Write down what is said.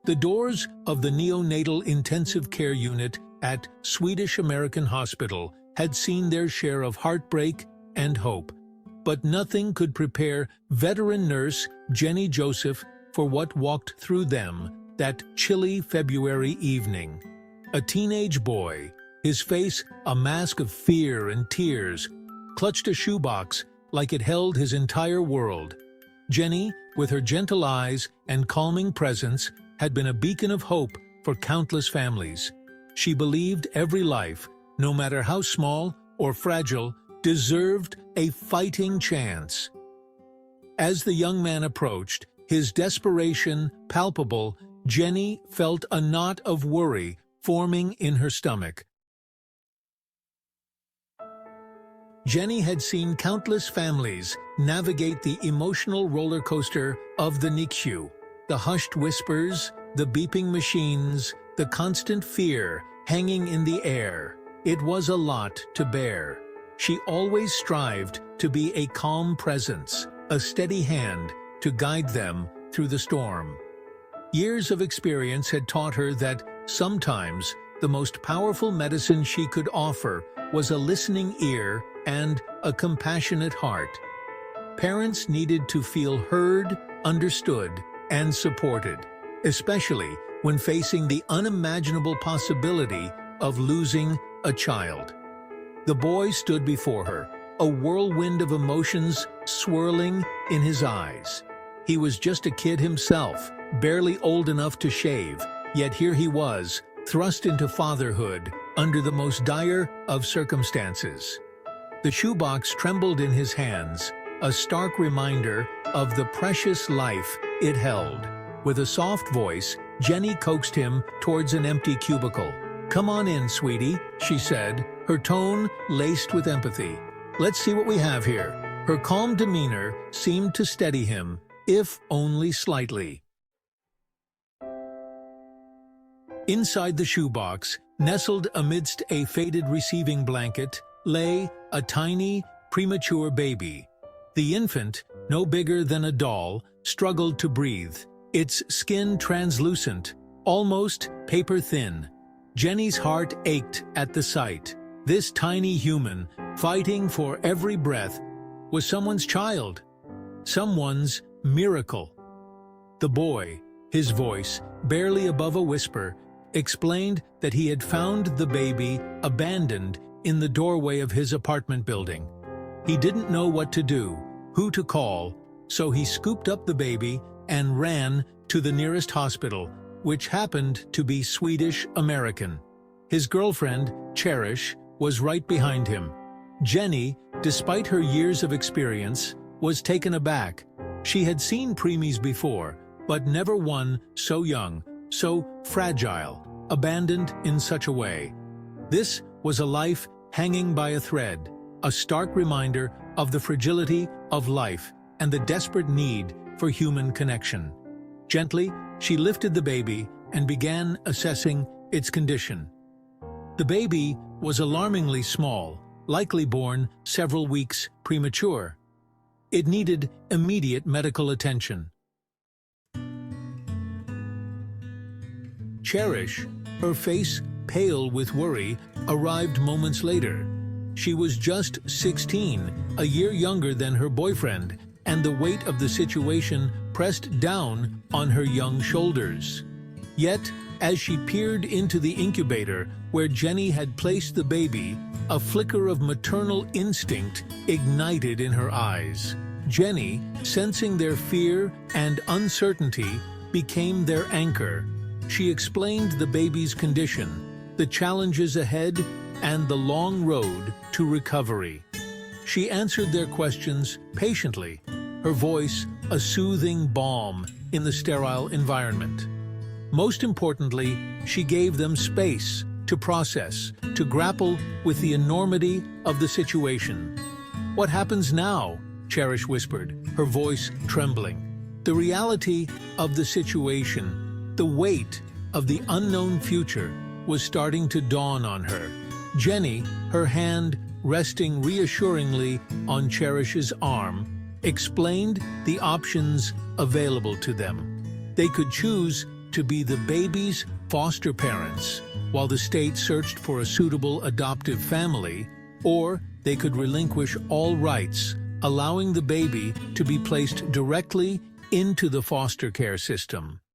The doors of the neonatal intensive care unit at Swedish American Hospital had seen their share of heartbreak and hope, but nothing could prepare veteran nurse Jenny Joseph for what walked through them that chilly February evening. A teenage boy, his face a mask of fear and tears, clutched a shoebox like it held his entire world. Jenny, with her gentle eyes and calming presence, had been a beacon of hope for countless families. She believed every life, no matter how small or fragile, deserved a fighting chance. As the young man approached, his desperation palpable, Jenny felt a knot of worry forming in her stomach. Jenny had seen countless families navigate the emotional roller coaster of the NICU. The hushed whispers, the beeping machines, the constant fear hanging in the air. It was a lot to bear. She always strived to be a calm presence, a steady hand to guide them through the storm. Years of experience had taught her that sometimes the most powerful medicine she could offer was a listening ear and a compassionate heart. Parents needed to feel heard, understood, and supported, especially when facing the unimaginable possibility of losing a child. The boy stood before her, a whirlwind of emotions swirling in his eyes. He was just a kid himself, barely old enough to shave, yet here he was, thrust into fatherhood under the most dire of circumstances. The shoebox trembled in his hands, a stark reminder of the precious life it held. With a soft voice, Jenny coaxed him towards an empty cubicle. "Come on in, sweetie," she said, her tone laced with empathy. "Let's see what we have here." Her calm demeanor seemed to steady him, if only slightly. Inside the shoebox, nestled amidst a faded receiving blanket, lay a tiny, premature baby. The infant, no bigger than a doll, struggled to breathe, its skin translucent, almost paper-thin. Jenny's heart ached at the sight. This tiny human, fighting for every breath, was someone's child, someone's miracle. The boy, his voice barely above a whisper, explained that he had found the baby abandoned in the doorway of his apartment building. He didn't know what to do, who to call, so he scooped up the baby and ran to the nearest hospital, which happened to be Swedish American. His girlfriend, Cherish, was right behind him. Jenny, despite her years of experience, was taken aback. She had seen preemies before, but never one so young, so fragile, abandoned in such a way. This was a life hanging by a thread, a stark reminder of the fragility of life and the desperate need for human connection. Gently, she lifted the baby and began assessing its condition. The baby was alarmingly small, likely born several weeks premature. It needed immediate medical attention. Cherish, her face pale with worry, arrived moments later. She was just 16, a year younger than her boyfriend, and the weight of the situation pressed down on her young shoulders. Yet, as she peered into the incubator where Jenny had placed the baby, a flicker of maternal instinct ignited in her eyes. Jenny, sensing their fear and uncertainty, became their anchor. She explained the baby's condition, the challenges ahead, and the long road to recovery. She answered their questions patiently, her voice a soothing balm in the sterile environment. Most importantly, she gave them space to process, to grapple with the enormity of the situation. "What happens now?" Cherish whispered, her voice trembling. The reality of the situation, the weight of the unknown future, was starting to dawn on her. Jenny, her hand resting reassuringly on Cherish's arm, explained the options available to them. They could choose to be the baby's foster parents, while the state searched for a suitable adoptive family, or they could relinquish all rights, allowing the baby to be placed directly into the foster care system.